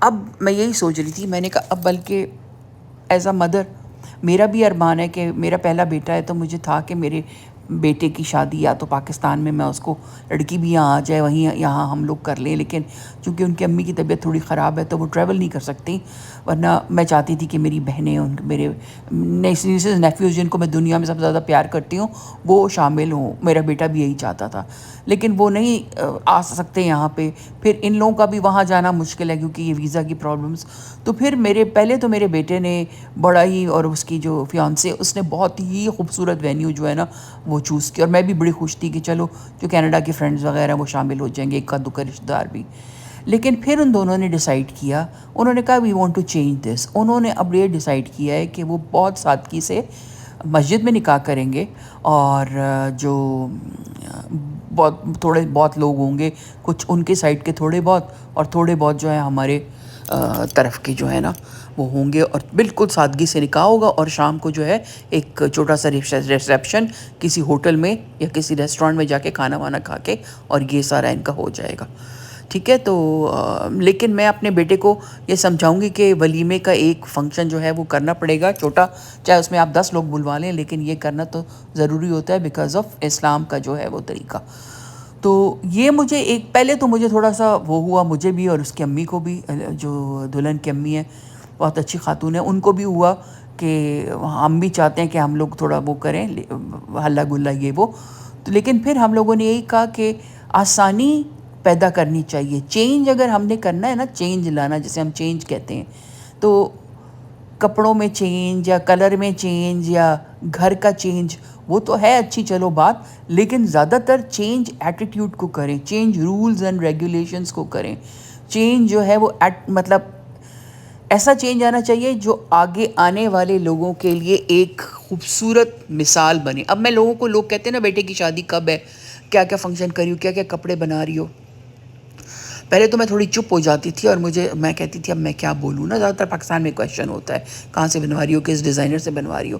اب میں یہی سوچ رہی تھی، میں نے کہا اب بلکہ ایز اے مدر میرا بھی ارمان ہے کہ میرا پہلا بیٹا ہے، تو مجھے تھا کہ میرے بیٹے کی شادی یا تو پاکستان میں اس کو لڑکی بھی یہاں آ جائے، وہیں یہاں ہم لوگ کر لیں، لیکن چونکہ ان کی امی کی طبیعت تھوڑی خراب ہے تو وہ ٹریول نہیں کر سکتی، ورنہ میں چاہتی تھی کہ میری بہنیں، میرے نیسز نیفیوز جن کو میں دنیا میں سب سے زیادہ پیار کرتی ہوں وہ شامل ہوں. میرا بیٹا بھی یہی چاہتا تھا، لیکن وہ نہیں آ سکتے یہاں پہ. پھر ان لوگوں کا بھی وہاں جانا مشکل ہے کیونکہ یہ ویزا کی پرابلمس. تو پھر پہلے تو میرے بیٹے نے بڑا ہی، اور اس کی جو فیانسے، اس نے بہت ہی خوبصورت وینیو جو ہے نا وہ چوز کی، اور میں بھی بڑی خوش تھی کہ چلو جو کینیڈا کے فرینڈز وغیرہ وہ شامل ہو جائیں گے، ایک دو کا رشتہ دار بھی. لیکن پھر ان دونوں نے ڈیسائیڈ کیا، انہوں نے کہا we want to change this. انہوں نے اب یہ ڈیسائیڈ کیا ہے کہ وہ بہت سادگی سے مسجد میں نکاح کریں گے، اور جو تھوڑے بہت لوگ ہوں گے، کچھ ان کے سائڈ کے تھوڑے بہت، اور تھوڑے بہت جو ہے ہمارے طرف کے جو ہے نا وہ ہوں گے، اور بالکل سادگی سے نکاح ہوگا. اور شام کو جو ہے ایک چھوٹا سا ریسیپشن کسی ہوٹل میں یا کسی ریسٹورینٹ میں جا کے کھانا وانا کھا کے، اور یہ سارا ان کا ہو جائے گا. ٹھیک ہے. تو لیکن میں اپنے بیٹے کو یہ سمجھاؤں گی کہ ولیمے کا ایک فنکشن جو ہے وہ کرنا پڑے گا چھوٹا، چاہے اس میں آپ 10 لوگ بلوا لیں، لیکن یہ کرنا تو ضروری ہوتا ہے بیکاز آف اسلام کا جو ہے وہ طریقہ. تو یہ مجھے پہلے تو مجھے تھوڑا سا وہ ہوا، مجھے بھی اور اس کی امی کو بھی، جو دلہن کی امی ہے بہت اچھی خاتون ہے، ان کو بھی ہوا کہ ہم بھی چاہتے ہیں کہ ہم لوگ تھوڑا وہ کریں، ہلا گلا یہ وہ. لیکن پھر ہم لوگوں نے یہی کہا کہ آسانی پیدا کرنی چاہیے. چینج اگر ہم نے کرنا ہے نا، چینج لانا جسے ہم چینج کہتے ہیں، تو کپڑوں میں چینج یا کلر میں چینج یا گھر کا چینج وہ تو ہے اچھی چلو بات، لیکن زیادہ تر چینج ایٹیٹیوڈ کو کریں، چینج رولز اینڈ ریگولیشنز کو کریں. چینج جو ہے وہ مطلب ایسا چینج آنا چاہیے جو آگے آنے والے لوگوں کے لیے ایک خوبصورت مثال بنے. اب میں لوگ کہتے ہیں نا بیٹے کی شادی کب ہے، کیا کیا فنکشن کری ہو، کیا کیا کپڑے بنا رہی ہو. پہلے تو میں تھوڑی چپ ہو جاتی تھی اور میں کہتی تھی اب میں کیا بولوں نا، زیادہ تر پاکستان میں کویشچن ہوتا ہے کہاں سے بنوا رہی ہو، کس ڈیزائنر سے بنوا رہی ہو.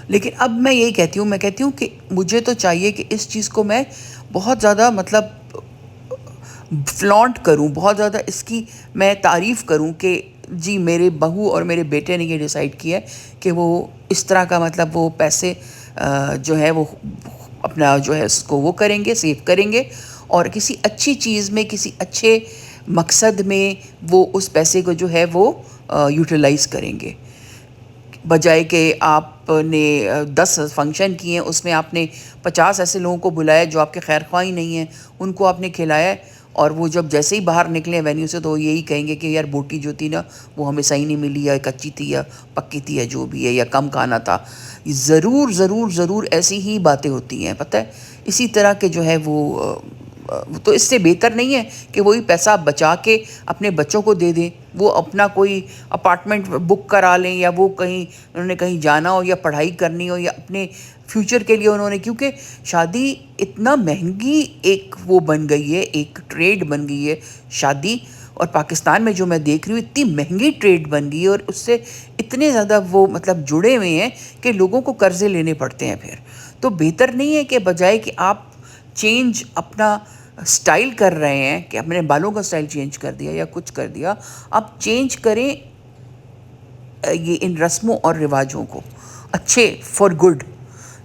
لیکن اب میں یہی کہتی ہوں کہ مجھے تو چاہیے کہ اس چیز کو میں بہت زیادہ مطلب فلانٹ کروں، بہت زیادہ اس کی میں تعریف کروں کہ جی میرے بہو اور میرے بیٹے نے یہ ڈیسائیڈ کیا ہے کہ وہ اس طرح کا مطلب وہ پیسے جو ہے وہ اپنا جو ہے اس کو وہ کریں گے، سیو کریں گے، اور کسی اچھی چیز میں، کسی اچھے مقصد میں وہ اس پیسے کو جو ہے وہ یوٹیلائز کریں گے. بجائے کہ آپ نے 10 فنکشن کیے ہیں، اس میں آپ نے 50 ایسے لوگوں کو بلایا جو آپ کے خیر خواہ ہی نہیں ہیں، ان کو آپ نے کھلایا ہے، اور وہ جب جیسے ہی باہر نکلے وینیو سے تو وہ یہی کہیں گے کہ یار بوٹی جو تھی نا وہ ہمیں صحیح نہیں ملی، یا کچی تھی یا پکی تھی یا جو بھی ہے، یا کم کھانا تھا. ضرور ضرور ضرور ایسی ہی باتیں ہوتی ہیں، پتہ ہے. اسی طرح کے جو ہے وہ تو اس سے بہتر نہیں ہے کہ وہی پیسہ بچا کے اپنے بچوں کو دے دیں، وہ اپنا کوئی اپارٹمنٹ بک کرا لیں، یا وہ انہوں نے کہیں جانا ہو یا پڑھائی کرنی ہو یا اپنے فیوچر کے لیے انہوں نے. کیونکہ شادی اتنا مہنگی ایک وہ بن گئی ہے، ایک ٹریڈ بن گئی ہے شادی. اور پاکستان میں جو میں دیکھ رہی ہوں اتنی مہنگی ٹریڈ بن گئی ہے، اور اس سے اتنے زیادہ وہ مطلب جڑے ہوئے ہیں کہ لوگوں کو قرضے لینے پڑتے ہیں. پھر تو بہتر نہیں ہے کہ بجائے کہ آپ چینج اپنا سٹائل کر رہے ہیں کہ اپنے بالوں کا سٹائل چینج کر دیا یا کچھ کر دیا، آپ چینج کریں یہ ان رسموں اور رواجوں کو اچھے فار گڈ،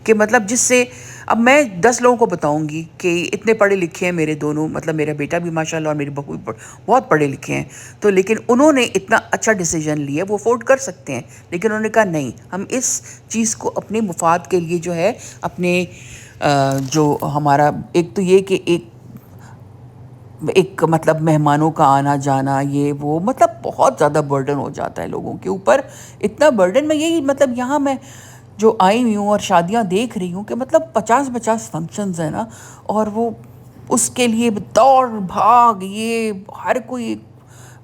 کہ مطلب جس سے اب میں 10 لوگوں کو بتاؤں گی کہ اتنے پڑھے لکھے ہیں میرے دونوں، مطلب میرا بیٹا بھی ماشاءاللہ اور میری بہو بھی بہت پڑھے لکھے ہیں، تو لیکن انہوں نے اتنا اچھا ڈیسیجن لیا، وہ افورڈ کر سکتے ہیں، لیکن انہوں نے کہا نہیں، ہم اس چیز کو اپنے مفاد کے لیے جو ہے اپنے جو ہمارا ایک تو یہ کہ ایک مطلب مہمانوں کا آنا جانا یہ وہ مطلب بہت زیادہ برڈن ہو جاتا ہے لوگوں کے اوپر. اتنا برڈن میں یہی مطلب یہاں میں جو آئی ہوئی ہوں اور شادیاں دیکھ رہی ہوں کہ مطلب 50 فنکشنز ہیں نا، اور وہ اس کے لیے دوڑ بھاگ، یہ ہر کوئی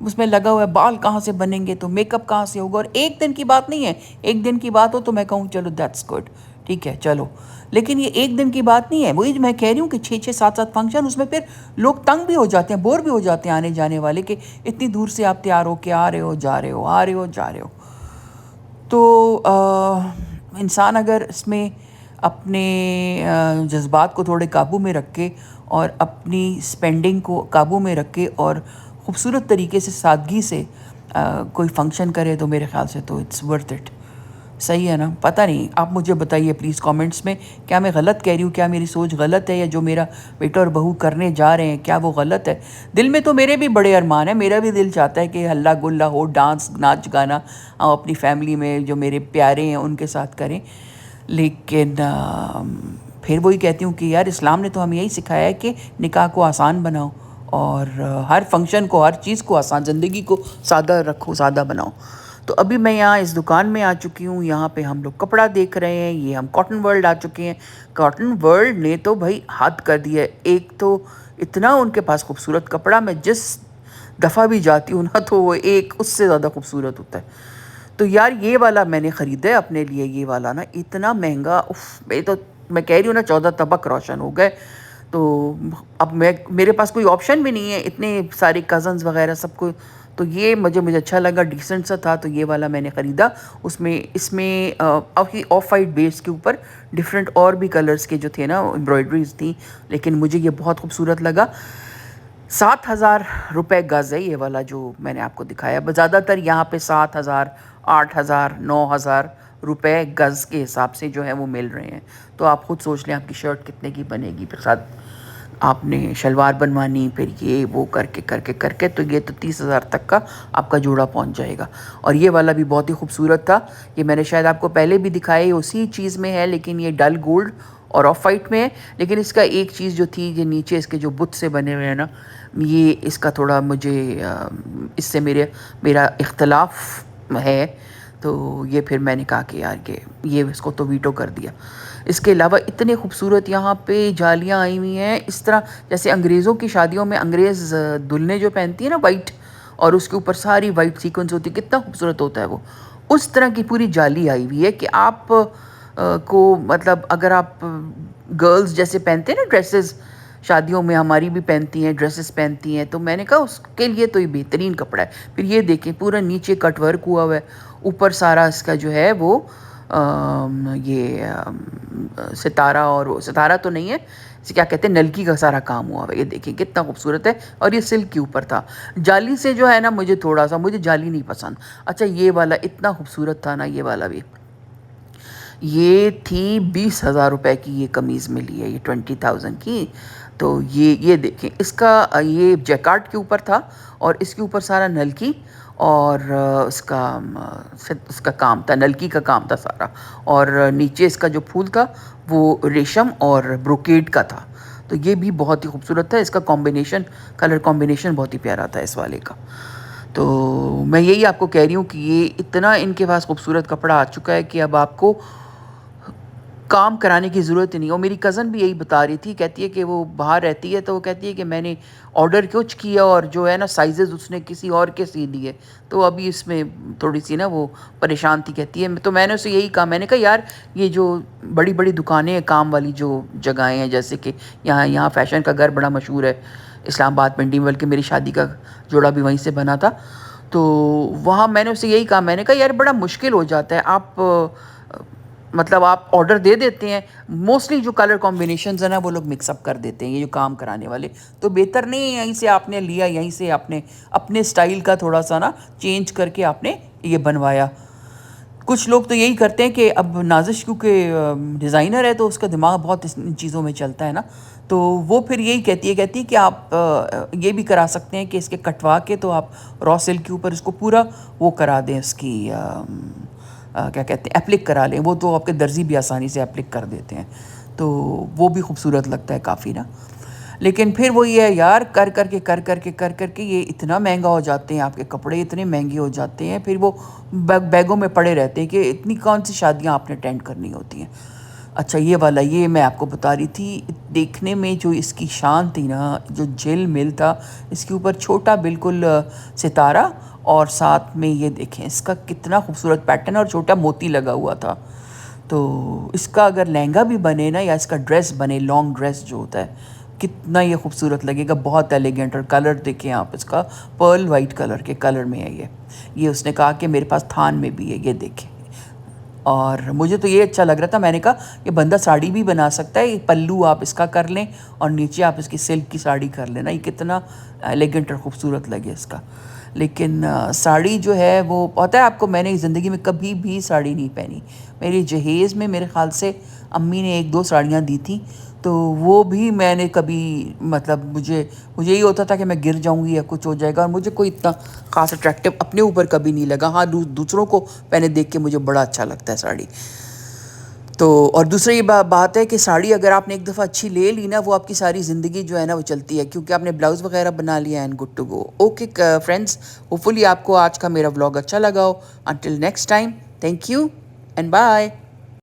اس میں لگا ہوا ہے، بال کہاں سے بنیں گے تو میک اپ کہاں سے ہوگا. اور ایک دن کی بات نہیں ہے، ایک دن کی بات ہو تو میں کہوں چلو دیٹس گڈ، ٹھیک ہے چلو، لیکن یہ ایک دن کی بات نہیں ہے. وہی میں کہہ رہی ہوں کہ 6-7 فنکشن، اس میں پھر لوگ تنگ بھی ہو جاتے ہیں، بور بھی ہو جاتے ہیں آنے جانے والے، کہ اتنی دور سے آپ تیار ہو کے آ رہے ہو جا رہے ہو، آ رہے ہو جا رہے ہو. تو انسان اگر اس میں اپنے جذبات کو تھوڑے قابو میں رکھے اور اپنی سپینڈنگ کو قابو میں رکھے اور خوبصورت طریقے سے سادگی سے کوئی فنکشن کرے تو میرے خیال سے تو اٹس ورتھ اٹ. صحیح ہے نا؟ پتہ نہیں، آپ مجھے بتائیے پلیز کامنٹس میں، کیا میں غلط کہہ رہی ہوں، کیا میری سوچ غلط ہے، یا جو میرا بیٹا اور بہو کرنے جا رہے ہیں کیا وہ غلط ہے؟ دل میں تو میرے بھی بڑے ارمان ہیں، میرا بھی دل چاہتا ہے کہ ہلا گلا ہو، ڈانس ناچ گانا ہم اپنی فیملی میں جو میرے پیارے ہیں ان کے ساتھ کریں. لیکن پھر وہی کہتی ہوں کہ یار اسلام نے تو ہمیں یہی سکھایا ہے کہ نکاح کو آسان بناؤ، اور ہر فنکشن کو، ہر چیز کو آسان، زندگی کو سادہ رکھو، سادہ بناؤ. تو ابھی میں یہاں اس دکان میں آ چکی ہوں، یہاں پہ ہم لوگ کپڑا دیکھ رہے ہیں. یہ ہم کاٹن ورلڈ آ چکے ہیں. کاٹن ورلڈ نے تو بھائی حد کر دی ہے. ایک تو اتنا ان کے پاس خوبصورت کپڑا، میں جس دفعہ بھی جاتی ہوں نا تو وہ ایک اس سے زیادہ خوبصورت ہوتا ہے. تو یار یہ والا میں نے خریدا ہے اپنے لیے. یہ والا نا اتنا مہنگا، میں کہہ رہی ہوں نا 14 طبق روشن ہو گئے. تو اب میرے پاس کوئی آپشن بھی نہیں ہے، اتنے سارے کزنز وغیرہ سب کو. تو یہ مجھے اچھا لگا، ڈیسنٹ سا تھا، تو یہ والا میں نے خریدا. اس میں آف وائٹ بیس کے اوپر ڈفرینٹ اور بھی کلرز کے جو تھے نا امبرائڈریز تھیں، لیکن مجھے یہ بہت خوبصورت لگا. 7,000 روپے گز ہے یہ والا جو میں نے آپ کو دکھایا. زیادہ تر یہاں پہ 7,000 8,000 9,000 روپے گز کے حساب سے جو ہے وہ مل رہے ہیں. تو آپ خود سوچ لیں آپ کی شرٹ کتنے کی بنے گی، پھر ساتھ آپ نے شلوار بنوانی، پھر یہ وہ کر کے تو یہ تو 30,000 تک کا آپ کا جوڑا پہنچ جائے گا. اور یہ والا بھی بہت ہی خوبصورت تھا. یہ میں نے شاید آپ کو پہلے بھی دکھایا، اسی چیز میں ہے، لیکن یہ ڈل گولڈ اور آف وائٹ میں ہے. لیکن اس کا ایک چیز جو تھی، یہ نیچے اس کے جو بت سے بنے ہوئے ہیں نا، یہ اس کا تھوڑا مجھے اس سے میرا اختلاف ہے. تو یہ پھر میں نے کہا کہ یار کہ یہ اس کو تو ویٹو کر دیا. اس کے علاوہ اتنے خوبصورت یہاں پہ جالیاں آئی ہوئی ہیں، اس طرح جیسے انگریزوں کی شادیوں میں انگریز دلہنیں جو پہنتی ہیں نا وائٹ، اور اس کے اوپر ساری وائٹ سیکوینس ہوتی ہے، کتنا خوبصورت ہوتا ہے وہ. اس طرح کی پوری جالی آئی ہوئی ہے کہ آپ کو مطلب اگر آپ گرلز جیسے پہنتے ہیں نا ڈریسز، شادیوں میں ہماری بھی پہنتی ہیں، ڈریسز پہنتی ہیں، تو میں نے کہا اس کے لیے تو یہ بہترین کپڑا ہے. پھر یہ دیکھیں پورا نیچے کٹ ورک ہوا ہوا ہے، اوپر سارا اس کا جو ہے وہ یہ ستارہ، اور ستارہ تو نہیں ہے، اسے کیا کہتے ہیں، نلکی کا سارا کام ہوا ہوا ہے. یہ دیکھیں کتنا خوبصورت ہے، اور یہ سلک کے اوپر تھا. جالی سے جو ہے نا مجھے جالی نہیں پسند. اچھا یہ والا اتنا خوبصورت تھا نا، یہ والا بھی. یہ تھی 20,000 روپے کی یہ قمیض ملی ہے، یہ 20,000 کی. تو یہ دیکھیں اس کا یہ جیکارٹ کے اوپر تھا، اور اس کے اوپر سارا نلکی اور اس کا کام تھا، نلکی کا کام تھا سارا. اور نیچے اس کا جو پھول تھا وہ ریشم اور بروکیڈ کا تھا. تو یہ بھی بہت ہی خوبصورت تھا. اس کا کلر کمبینیشن بہت ہی پیارا تھا اس والے کا. تو میں یہی آپ کو کہہ رہی ہوں کہ یہ اتنا ان کے پاس خوبصورت کپڑا آ چکا ہے کہ اب آپ کو کام کرانے کی ضرورت ہی نہیں. اور میری کزن بھی یہی بتا رہی تھی، کہتی ہے کہ وہ باہر رہتی ہے، تو وہ کہتی ہے کہ میں نے آرڈر کچھ کیا اور جو ہے نا سائزز اس نے کسی اور کے سی دیے، تو ابھی اس میں تھوڑی سی نا وہ پریشان تھی. کہتی ہے تو میں نے اسے یہی کہا، میں نے کہا یار یہ جو بڑی بڑی دکانیں ہیں، کام والی جو جگہیں ہیں، جیسے کہ یہاں فیشن کا گھر بڑا مشہور ہے اسلام آباد منڈی میں، بلکہ میری شادی کا جوڑا بھی وہیں سے بنا تھا. تو وہاں میں نے اسے یہی کہا، میں نے کہا یار بڑا مشکل ہو جاتا ہے، آپ مطلب آپ آرڈر دے دیتے ہیں، موسٹلی جو کلر کمبینیشنز ہیں نا وہ لوگ مکس اپ کر دیتے ہیں، یہ جو کام کرانے والے. تو بہتر نہیں ہے یہیں سے آپ نے لیا، یہیں سے آپ نے اپنے سٹائل کا تھوڑا سا نا چینج کر کے آپ نے یہ بنوایا. کچھ لوگ تو یہی کرتے ہیں کہ اب نازش کیونکہ ڈیزائنر ہے تو اس کا دماغ بہت ان چیزوں میں چلتا ہے نا، تو وہ پھر یہی کہتی ہے کہ آپ یہ بھی کرا سکتے ہیں کہ اس کے کٹوا کے تو آپ را سلک کے اوپر اس کو پورا وہ کرا دیں، اس کی کیا کہتے ہیں اپلک کرا لیں. وہ تو آپ کے درزی بھی آسانی سے اپلک کر دیتے ہیں، تو وہ بھی خوبصورت لگتا ہے کافی نا. لیکن پھر وہ یہ ہے یار کر کر کے یہ اتنا مہنگا ہو جاتے ہیں، آپ کے کپڑے اتنے مہنگے ہو جاتے ہیں، پھر وہ بیگوں میں پڑے رہتے ہیں کہ اتنی کون سی شادیاں آپ نے اٹینڈ کرنی ہوتی ہیں. اچھا یہ والا یہ میں آپ کو بتا رہی تھی، دیکھنے میں جو اس کی شان تھی نا، جو جھل مل تھا، اس کے اوپر چھوٹا بالکل ستارہ، اور ساتھ میں یہ دیکھیں اس کا کتنا خوبصورت پیٹرن اور چھوٹا موتی لگا ہوا تھا. تو اس کا اگر لہنگا بھی بنے نا، یا اس کا ڈریس بنے، لانگ ڈریس جو ہوتا ہے، کتنا یہ خوبصورت لگے گا، بہت ایلیگنٹ. اور کلر دیکھیں آپ اس کا، پرل وائٹ کلر کے کلر میں ہے یہ اس نے کہا کہ میرے پاس تھان میں بھی ہے، یہ دیکھیں. اور مجھے تو یہ اچھا لگ رہا تھا، میں نے کہا یہ بندہ ساڑی بھی بنا سکتا ہے، یہ پلو آپ اس کا کر لیں اور نیچے آپ اس کی سلک کی ساڑی کر لینا، یہ کتنا ایلیگنٹ اور خوبصورت لگے اس کا. لیکن ساڑی جو ہے وہ پتہ ہے آپ کو، میں نے زندگی میں کبھی بھی ساڑی نہیں پہنی. میری جہیز میں میرے خیال سے امی نے 1-2 ساڑیاں دی تھیں، تو وہ بھی میں نے کبھی مطلب مجھے یہی ہوتا تھا کہ میں گر جاؤں گی یا کچھ ہو جائے گا، اور مجھے کوئی اتنا خاص اٹریکٹیو اپنے اوپر کبھی نہیں لگا. ہاں دوسروں کو پہنے دیکھ کے مجھے بڑا اچھا لگتا ہے ساڑی. تو اور دوسری یہ بات ہے کہ ساڑی اگر آپ نے ایک دفعہ اچھی لے لی نا، وہ آپ کی ساری زندگی جو ہے نا وہ چلتی ہے، کیونکہ آپ نے بلاؤز وغیرہ بنا لیا and good to go. Okay friends, hopefully آپ کو آج کا میرا ولاگ اچھا لگا ہو. Until next time, thank you and bye.